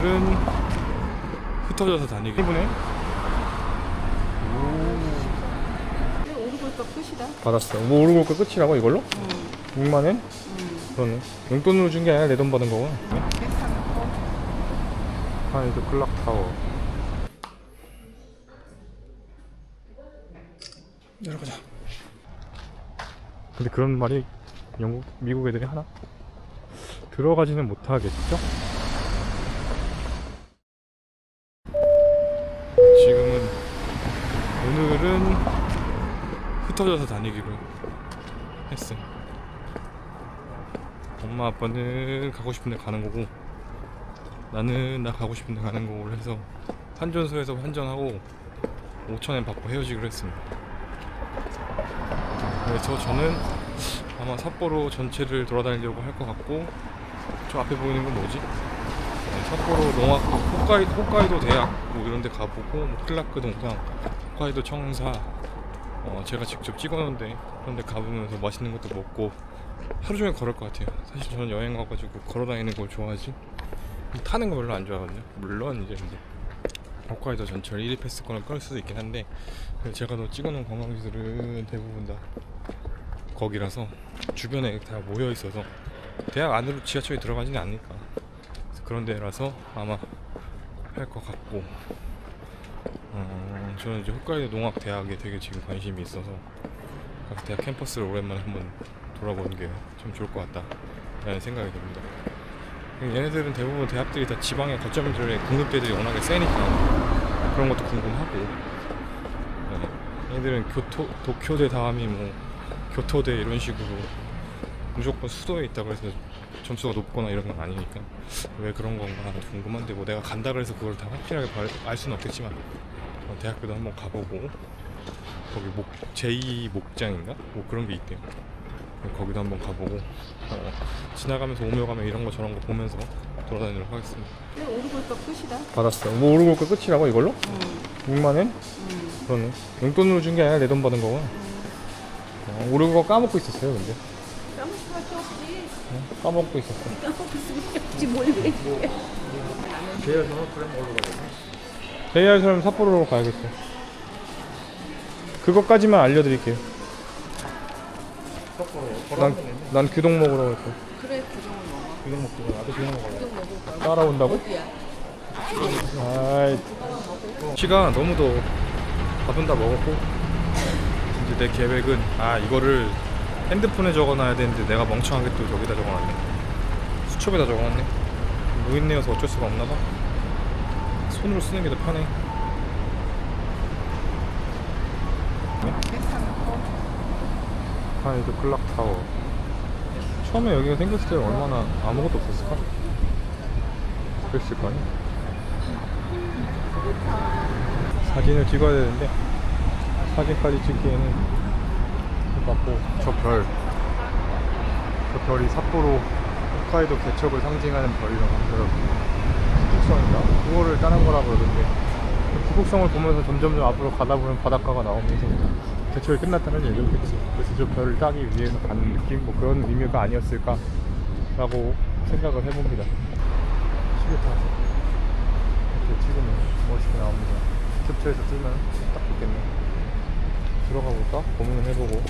은 흩어져서 다니기 때문에 오르골 거 끝이다. 받았어. 뭐 오르골 거 끝이라고 이걸로? 6만원? 그러네. 용돈으로 준 게 아니라 내 돈 받은 거구나. 괜찮고. 하이드 클락타워. 내려가자. 근데 그런 말이 미국 애들이 하나? 들어가지는 못하겠죠? 오늘은 흩어져서 다니기로 했어. 엄마 아빠는 가고 싶은 데 가는 거고 나는 나 가고 싶은 데 가는 거고 해서 환전소에서 환전하고 5,000엔 받고 헤어지기로 했습니다. 그래서 저는 아마 삿포로 전체를 돌아다니려고 할 것 같고, 저 앞에 보이는 건 뭐지? 삿포로 농악, 홋카이도 대학 뭐 이런 데 가보고, 뭐 클라크 동상, 홋카이도 청사, 제가 직접 찍었는데 그런 데 가보면서 맛있는 것도 먹고 하루 종일 걸을 것 같아요. 사실 저는 여행 가가지고 걸어다니는 걸 좋아하지 타는 거 별로 안 좋아하거든요. 물론 이제 홋카이도 전철 1위 패스권을 끌 수도 있긴 한데, 제가 더 찍어놓은 관광지들은 대부분 다 거기라서 주변에 다 모여 있어서 대학 안으로 지하철이 들어가지는 않으니까 그런 데라서 아마 할 것 같고, 저는 이제 홋카이도 농악 대학에 되게 지금 관심이 있어서 각 대학 캠퍼스를 오랜만에 한번 돌아보는 게 좀 좋을 것 같다 라는 생각이 듭니다. 얘네들은 대부분 대학들이 다 지방의 거점들의 공급대들이 워낙에 세니까 그런 것도 궁금하고, 얘네들은 도쿄대 다음이 뭐 교토대 이런 식으로 무조건 수도에 있다 그래서 점수가 높거나 이런 건 아니니까 왜 그런 건가 궁금한데, 뭐 내가 간다 그래서 그걸 다 확실하게 알 수는 없겠지만 대학교도 한번 가보고, 거기 제2 목장인가? 뭐 그런 게 있대요. 거기도 한번 가보고, 지나가면서 오며 가며 이런 거 저런 거 보면서 돌아다니도록 하겠습니다. 오르골 거 끝이다. 받았어. 뭐 오르골 거 끝이라고 이걸로? 6만원? 그러네. 용돈으로 준 게 아니라 내 돈 받은 거구나. 오르골 거 까먹고 있었어요 근데. 까먹을 수밖에 없지. 까먹고 있었어. 까먹을 수밖에 없지 뭘 그래. JR 사람 그럼 어디로 가야 JR 사람 삿포로로 가야겠어요. 그것까지만 알려드릴게요. 난 규동 먹으러 갈 거야. 그래 규정을 먹어. 규동 먹고 나도 규동 먹어야 규정 먹을 거야. 따라온다고? 어디야? 아이, 시가 너무 더워. 밥은 다 먹었고 이제 내 계획은 이거를 핸드폰에 적어놔야 되는데 내가 멍청하게 또 여기다 적어놨네. 수첩에다 적어놨네. 노인네여서 어쩔 수가 없나봐. 손으로 쓰는 게 더 편해. 괜찮고. 하이드 클락타워. 처음에 여기가 생겼을 때 얼마나 아무것도 없었을까? 그랬을 거 아니야? 사진을 찍어야 되는데 사진까지 찍기에는 바쁘고, 저 별이 삿포로 홋카이도 개척을 상징하는 별이라고 하더라고요. 북극성인가? 그거를 따는 거라 그러던데, 북극성을 보면서 점점 앞으로 가다 보면 바닷가가 나오면서 개척이 끝났다는 얘기겠지. 그래서 저 별을 따기 위해서 가는 느낌? 뭐 그런 의미가 아니었을까 라고 생각을 해봅니다. 시계 타서 이렇게 찍으면 멋있게 나옵니다. 캡처해서 뜨면 딱 좋겠네. 들어가 볼까? 고민을 해보고,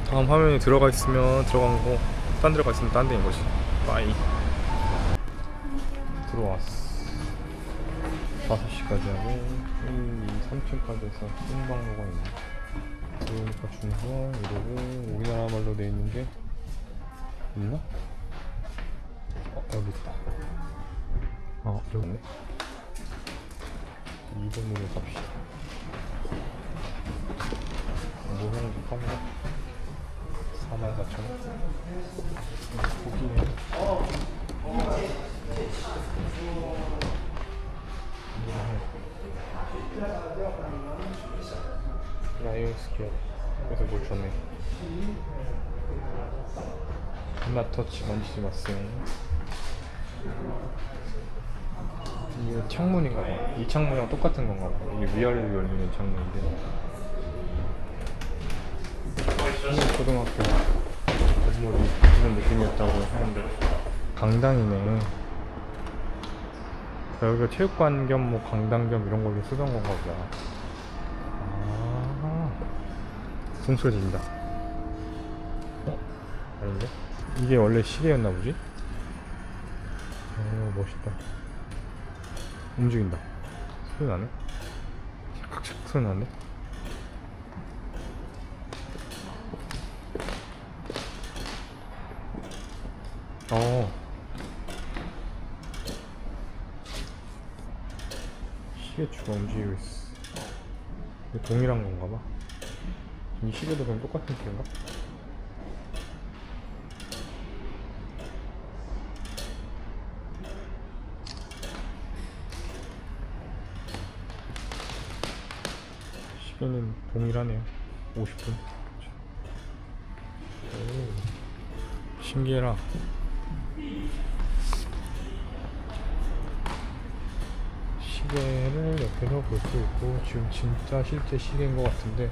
다음 화면이 들어가 있으면 들어간 거고 딴 데로 가 있으면 딴 데인 거지. 빠이. 들어왔어. 5시까지 하고 1, 2, 3층까지 해서 띵방로가 있네. 들어오니까 중선 이러고 우리나라 말로 돼 있는 게 있나? 여기 있다. 여기 있네. 2번으로 갑시다. 모형도 판다. 44,000원. 고기네. 라이온 스퀘어. 그래서 뭘 줬네. 나터치 만지지 마세요. 이게 창문인가 봐. 이 창문이랑 똑같은 건가 봐. 이게 위아래로 열리는 창문인데. 초등학교 건물이 그런 느낌이었다고 하는데 강당이네. 여기가 체육관 겸 뭐 강당 겸 이런 걸로 쓰던 건가 보다. 아, 종소리 들린다. 아닌데? 이게 원래 시계였나 보지? 오, 멋있다. 움직인다. 소리 나네? 착착 소리 나네? 어. 시계추가 움직이고 있어. 이게 동일한 건가 봐. 이 시계도 그럼 똑같은 시계인가? 시계는 동일하네요. 50분. 오, 신기해라. 시계를 옆에서 볼 수 있고, 지금 진짜 실제 시계인 것 같은데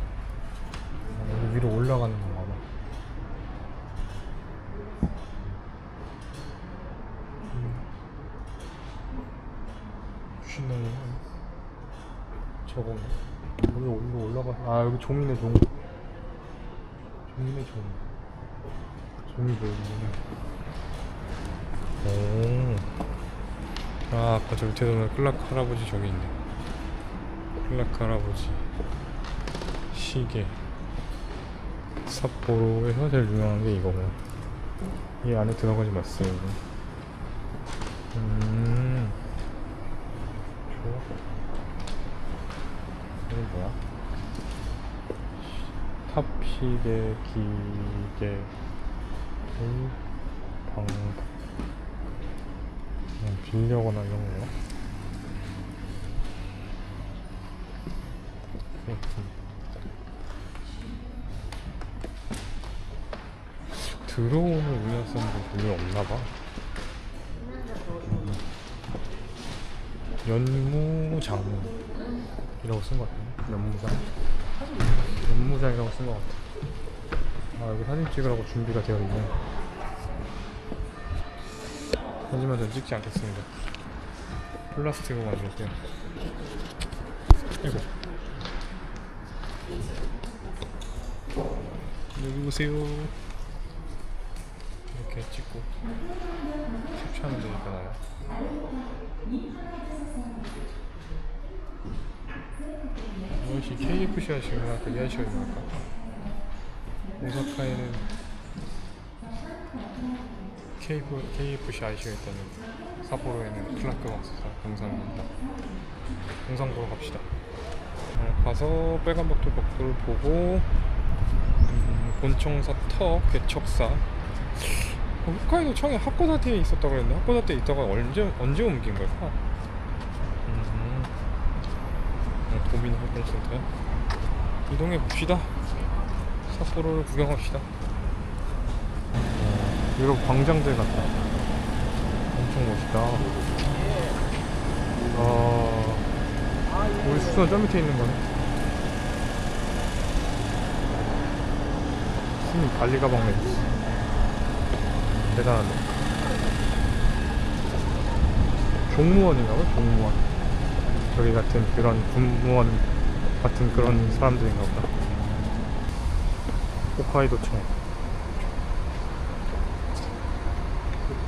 여기 위로 올라가는 건가 봐. 신나네. 저건가? 여기 위로 올라가. 아, 여기 종이네, 종. 종이네, 종. 종이 보이네. 오. 아, 아까 저 밑에 보면 클라크 할아버지 저기 있네. 클라크 할아버지 시계. 삿포로에서 제일 유명한 게 이거고, 이 안에 들어가지 마세요. 좋아. 이건 뭐야? 탑시계 기계 방 그냥 빌려거나 이런 거야? 들어오는 운영선도 별로 없나봐. 연무장 이라고 쓴 것 같아. 연무장이라고 쓴 것 같아. 아, 여기 사진 찍으라고 준비가 되어 있네. 하지만 전 찍지 않겠습니다. 플라스틱으로 만들었대요. 아이고, 여기 보세요. 이렇게 찍고 캡처하면 되니까 나요. 이것이 KFC 아시가 할까? 이 아시가 할까? 오사카에는 KFC 아시가 있다면 삿포로에는 클라크 막스가 동상입니다. 동상 보러 갑시다. 가서 빨간 벽돌을 보고, 본청사 터 개척사. 홋카이도 청에 하코다테에 있었다고 그랬는데 하코다테에 있다가 언제 옮긴 걸까? 도민 활동센터 이동해 봅시다. 삿포로를 구경합시다. 이거 광장들 같다. 엄청 멋있다. 우리 숙소는 저 밑에 있는 거네. 스님 관리 가방 매지. 대단하네. 종무원인가 봐. 종무원. 저기 같은 그런 군무원 같은 그런 사람들인가 보다. 홋카이도청.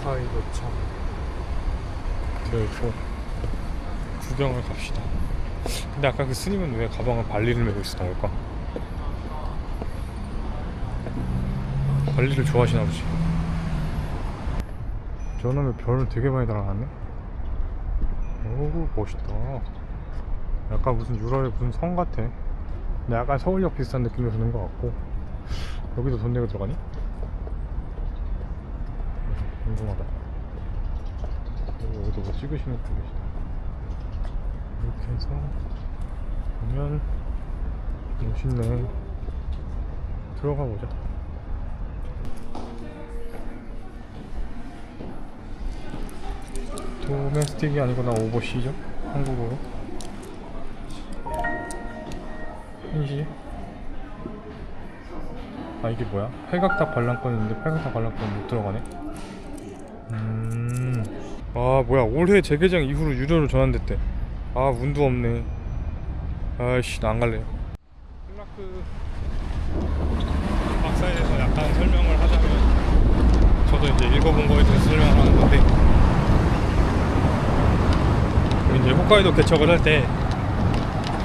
홋카이도청 되어있고, 구경을 갑시다. 근데 아까 그 스님은 왜 가방을 발리를 메고 있었던 걸까? 발리를 좋아하시나 보지. 저놈의 별을 되게 많이 달아놨네. 오, 멋있다. 약간 무슨 유럽의 무슨 성 같아. 근데 약간 서울역 비슷한 느낌이 드는 것 같고. 여기도 돈 내고 들어가니? 궁금하다. 여기도 뭐 찍으시는 분 계시다. 이렇게 해서 보면 멋있네. 들어가 보자. 도메스틱이 아니구나. 오버시죠? 한국어로. 현시? 아, 이게 뭐야? 팔각탑 관람권이 있는데 팔각탑 관람권 못 들어가네? 아 뭐야, 올해 재개장 이후로 유료로 전환됐대. 아 운도 없네. 아이씨 나 안 갈래요. 클라크 박사에 대해서 약간 설명을 하자면, 저도 이제 읽어본 거에 대해서 설명을 하는 건데, 이제 홋카이도 개척을 할 때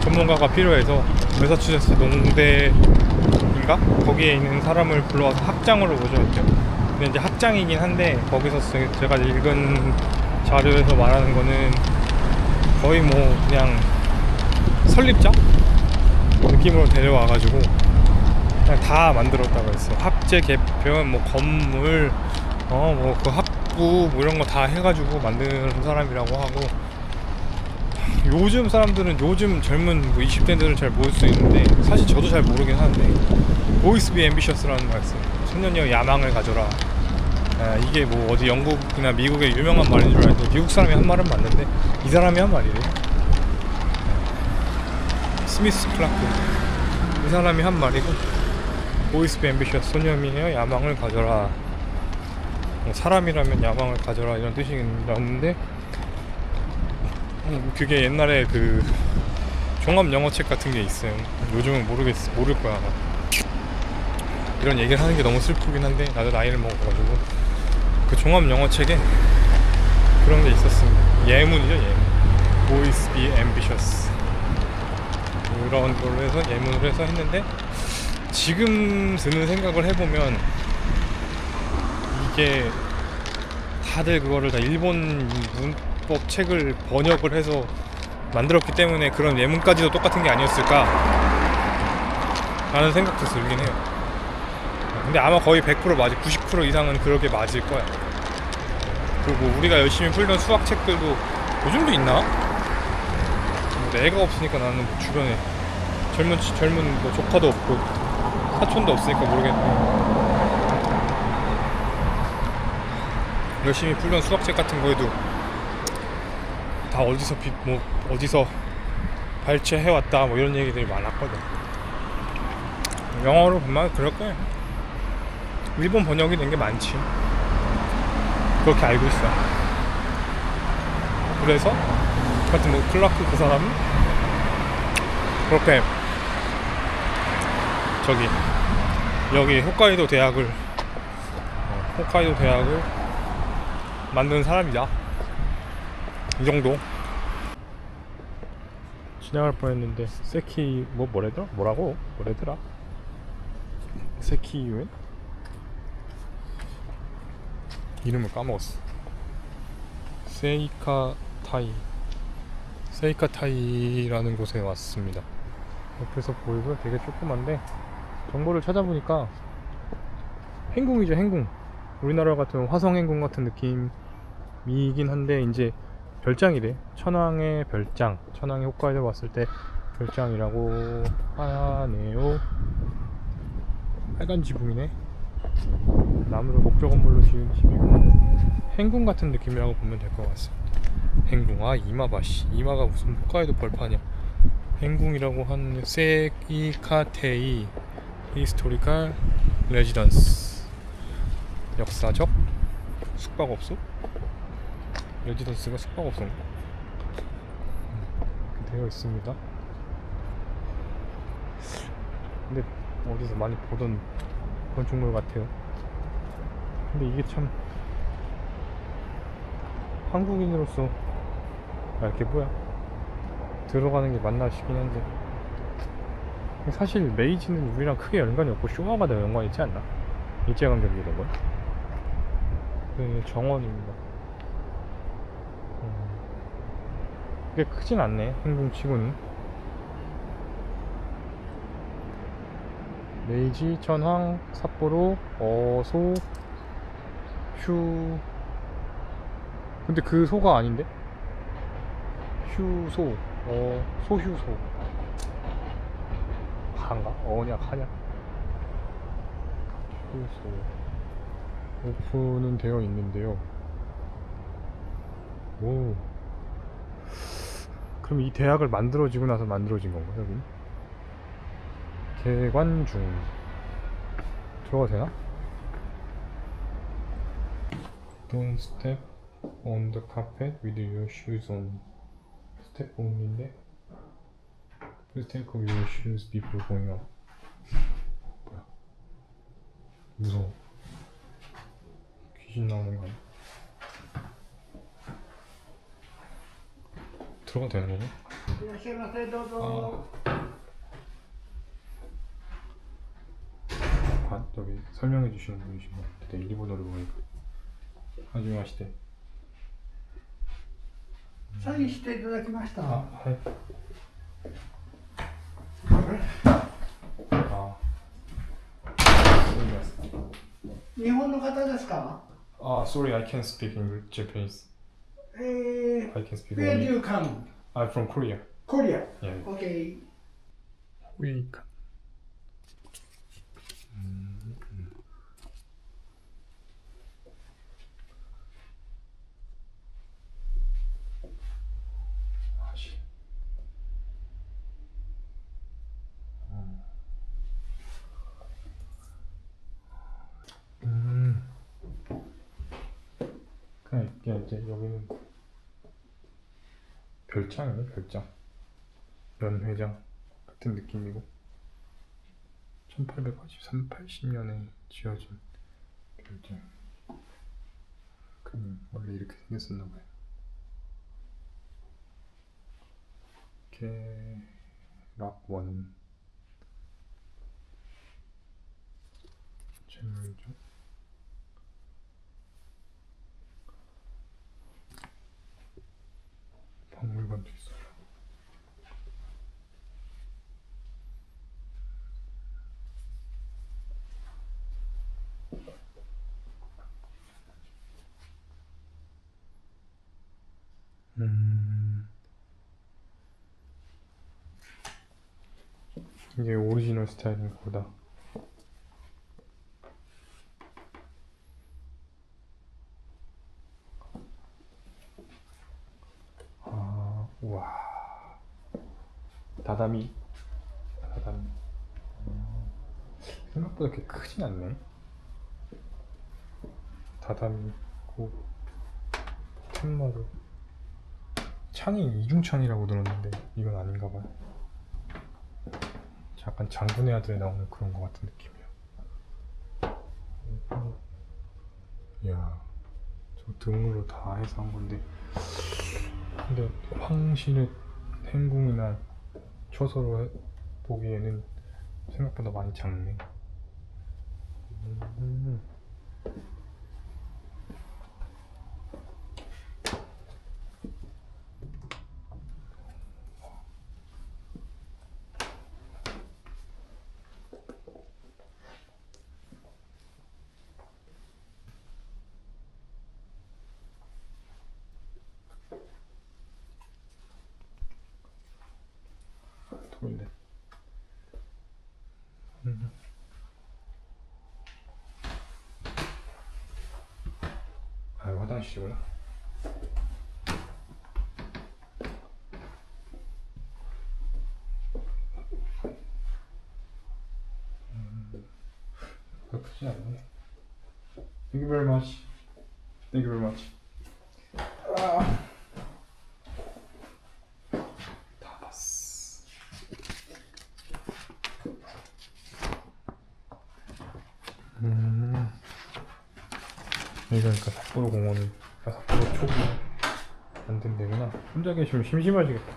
전문가가 필요해서 매사추세츠 농대인가? 거기에 있는 사람을 불러와서 학장으로 모셔왔대요. 근데 이제 학장이긴 한데, 거기서 제가 읽은 자료에서 말하는 거는 거의 뭐 그냥 설립자 느낌으로 데려와가지고 그냥 다 만들었다고 했어요. 학제 개편, 뭐 건물, 뭐 그 학부 뭐 이런 거 다 해가지고 만드는 사람이라고 하고, 요즘 사람들은, 요즘 젊은 뭐 20대들은 잘 모를 수 있는데, 사실 저도 잘 모르긴 하는데, 보이스 비 앰비셔스라는 말 있어요. 청년이여 야망을 가져라. 이게 뭐 어디 영국이나 미국의 유명한 말인 줄 알았는데, 미국 사람이 한 말은 맞는데 이 사람이 한 말이래요. 스미스 클라크, 이 사람이 한 말이고, 보이스 비 앰비셔스, 소년이여 야망을 가져라, 뭐 사람이라면 야망을 가져라, 이런 뜻이었는데, 그게 옛날에 그 종합 영어책 같은 게 있어요. 요즘은 모를 거야 아마. 이런 얘기를 하는 게 너무 슬프긴 한데, 나도 나이를 먹어가지고 그 종합 영어책에 그런 게 있었습니다. 예문이죠, 예문. Boys be ambitious, 그런 걸로 해서 예문으로 해서 했는데, 지금 드는 생각을 해보면 이게 다들 그거를 다 일본 문법 책을 번역을 해서 만들었기 때문에 그런 예문까지도 똑같은 게 아니었을까 라는 생각도 들긴 해요. 근데 아마 거의 100% 맞을, 90% 이상은 그렇게 맞을 거야. 그리고 우리가 열심히 풀던 수학 책들도 요즘도 있나? 뭐 애가 없으니까 나는 뭐 주변에 젊은 뭐 조카도 없고 사촌도 없으니까 모르겠네. 열심히 풀던 수학책 같은 거에도 다 어디서 발췌해왔다 뭐 이런 얘기들이 많았거든. 영어로 보면 그럴 거야. 일본 번역이 된 게 많지. 그렇게 알고 있어. 그래서 하여튼 뭐 클라크 그 사람은 그렇게 여기 홋카이도 대학을 만든 사람이다. 이 정도. 지나갈 뻔했는데 세키 뭐래더라? 세키유엔? 이름을 까먹었어. 세이카타이라는 곳에 왔습니다. 옆에서 보이고요. 되게 조그만데, 정보를 찾아보니까 행궁이죠, 행궁. 우리나라 같은 화성행궁 같은 느낌이긴 한데, 이제 별장이래. 천황의 별장, 천황이 홋카이도 왔을 때 별장이라고 하네요. 빨간 지붕이네. 나무를 목조 건물로 지은 집이고, 행궁 같은 느낌이라고 보면 될 것 같습니다. 행궁, 이마가 무슨 홋카이도 벌판이야. 행궁이라고 하는 세이카테이 히스토리컬 레지던스, 역사적 숙박업소? 레지던스가 숙박업소인가? 이렇게 되어 있습니다. 근데 어디서 많이 보던 건축물 같아요. 근데 이게 참 한국인으로서 이게 뭐야, 들어가는 게 맞나 싶긴 한데, 사실 메이지는 우리랑 크게 연관이 없고 쇼와가 더 연관이 있지 않나? 일제강점기 이런 건. 네, 정원입니다. 꽤 크진 않네, 행궁치고는. 메이지, 천황, 삿포로, 어소, 근데 그 소가 아닌데? 소휴소. 한가? 어냐, 하냐? 휴소. 오픈은 되어 있는데요. 오. 그럼 이 대학을 만들어지고 나서 만들어진 건가, 여긴? 개관 중. 들어가도 되나? Don't step On the carpet with your shoes on. 스텝 only인데 Please take off your shoes before going up. 뭐야? 무서워. 귀신 나오는 거 아니야? 들어가도 되는 거야? いらっしゃいませ、どうぞ。 저기 설명해 주시는 분이신 것 같아. 일본어를 보니까. 하지마시테. サインしていただきました。 はい. 아. 日本の方ですか？ sorry, I can't speak English, Japanese. I can speak Where do only. you come? I'm from Korea. Korea. Yeah. Okay. Weak. 그냥 이제 여기는 별장이네, 별장. 연회장 같은 느낌이고 1880년에 지어진 별장. 원래 이렇게 생겼었나봐요. 계락원 재물죠. 박물관도 있어요. 이게 오리지널 스타일인가 보다. 우와. 다다미. 생각보다 그렇게 크진 않네. 다다미고 텐마루. 창이 이중창이라고 들었는데 이건 아닌가 봐요. 약간 장군의 아들에 나오는 그런 거 같은 느낌이야. 이야, 저 등으로 다 해서 한 건데. 근데 황실의 행궁이나 초서로 보기에는 생각보다 많이 작네. 토일렛. 아, 화장실이구나. 나쁘지 않네. Thank you very much. Thank you very much. 다 봤어. 여기가 그러니까 삿포로 공원은 삿포로 초기 만든 데구나. 혼자 계시면 심심하시겠다.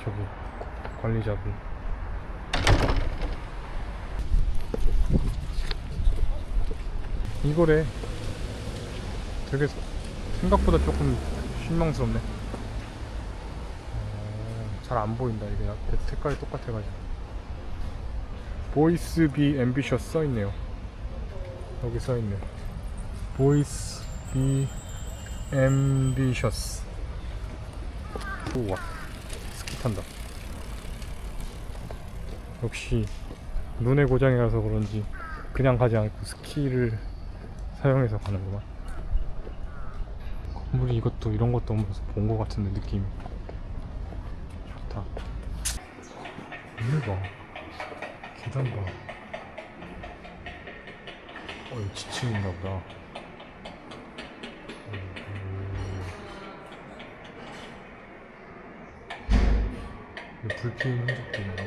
저기 관리자분. 이거래. 되게 생각보다 조금 실망스럽네. 잘 안 보인다. 이게 색깔이 똑같아가지고. 보이스 비 앰비셔스 써있네요. 여기 써있네. 보이스 비 앰비셔스. 우와, 스키 탄다. 역시 눈의 고장이라서 그런지 그냥 가지 않고 스키를 사용해서 가는구만. 건물이 이것도 이런 것도 없어서 본 것 같은데 느낌이 좋다. 이거 봐, 계단 봐. 이거 지층인가 보다. 불 피운 흔적도 있는 거.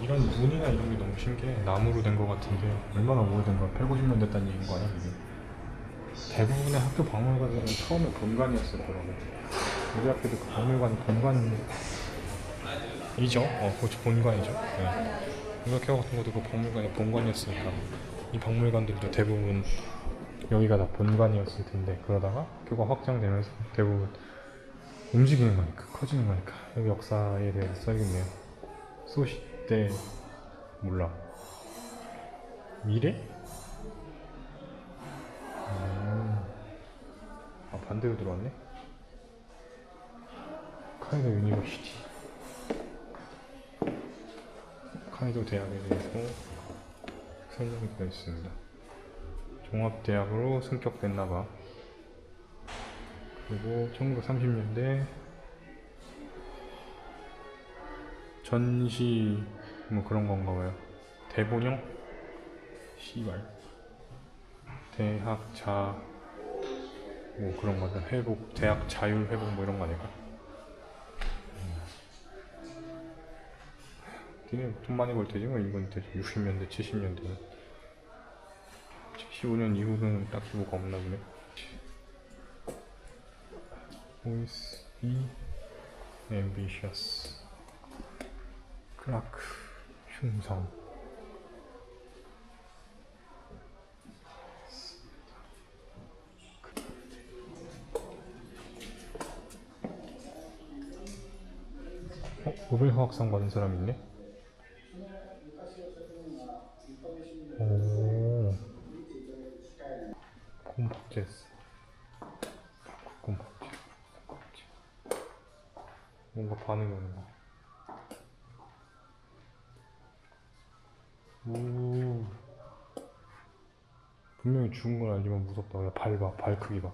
이런 문이나 이런 게 너무 신기해. 나무로 된 거 같은데 얼마나 오래된 거야? 150년 됐다는 얘기인 거 아니야 이게? 대부분의 학교 박물관은 처음에 본관이었을 거라고. 우리 학교도 그 박물관이 본관이죠. 그렇죠. 본관이죠. 네. 문학회관 같은 것도 그 박물관이 본관이었으니까 이 박물관들도 대부분 여기가 다 본관이었을 텐데 그러다가 학교가 확장되면서 대부분 움직이는 거니까 커지는 거니까 여기 역사에 대해서 써야겠네요. 소시대 몰라. 미래? 아 반대로 들어왔네. 카이도 유니버시티. 카이도 대학에 대해서 설명이 되어 있습니다. 종합대학으로 승격됐나봐. 그리고 1930년대 전시 뭐 그런 건가 봐요. 대본영? 씨발. 대학 뭐 그런 거다. 회복, 대학 자율 회복 뭐 이런 거 아닐까? 니네 돈 많이 벌 테지 뭐 이건 60년대, 70년대는. 75년 이후는 딱히 뭐가 없나 보네. Always be ambitious. 크라크 흉성. 노벨 화학상 받은 사람 있네? 오. 콤박제스. 콤박제. 뭔가 반응이 오는 거. 오. 분명히 죽은 건 알지만 무섭다. 야, 발 봐. 발 크기 봐.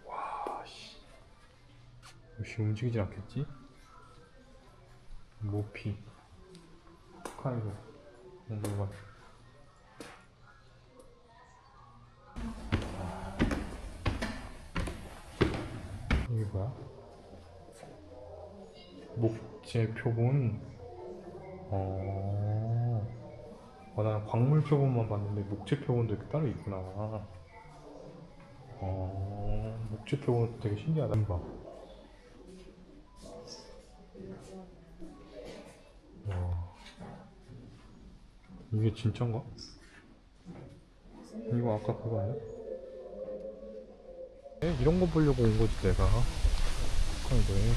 와, 씨. 역시 움직이지 않겠지? 모피. 카이도. 뭔가. 이게 뭐야? 목재 표본. 나는 광물 표본만 봤는데 목재 표본도 이렇게 따로 있구나. 목재 표본도 되게 신기하다. 봐. 와. 이게 진짠가? 이거 아까 그거 아니야? 이런 거 보려고 온 거지 내가. 이거에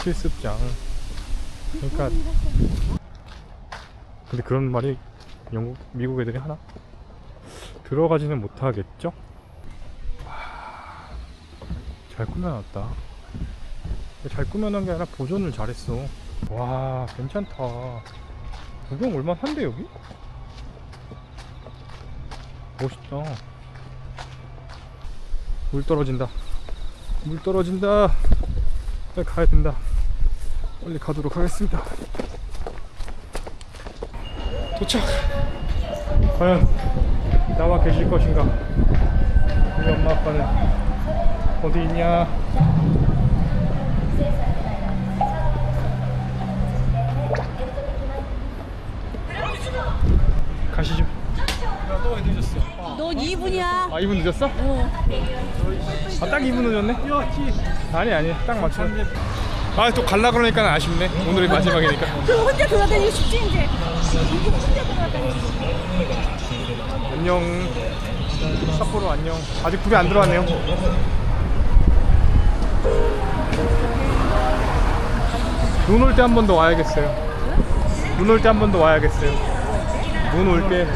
실습장. 그러니까 근데 그런 말이 미국 애들이 하나? 들어가지는 못하겠죠? 와, 잘 꾸며놨다. 잘 꾸며놓은 게 아니라 보존을 잘했어. 와, 괜찮다. 구경 올만한데 여기? 멋있다. 물 떨어진다. 물 떨어진다. 빨리 가야 된다. 빨리 가도록 하겠습니다. 도착! 과연 나와 계실 것인가? 우리 엄마 아빠는 어디 있냐? 가시죠. 또 왜 늦었어? 너 2분이야. 아 2분 늦었어? 아 딱 2분 늦었네? 아니 딱 맞춰. 아 또 갈라 그러니까 아쉽네. 오늘이 마지막이니까. 그럼 혼자 돌아다니고 싶지 이제. 이거 혼자 돌아다니고. 안녕. 삿포로 안녕. 아직 불이 안 들어왔네요. 눈 올 때 한 번 더 와야겠어요. 눈 올 때 한 번 더 와야겠어요. 눈 올 때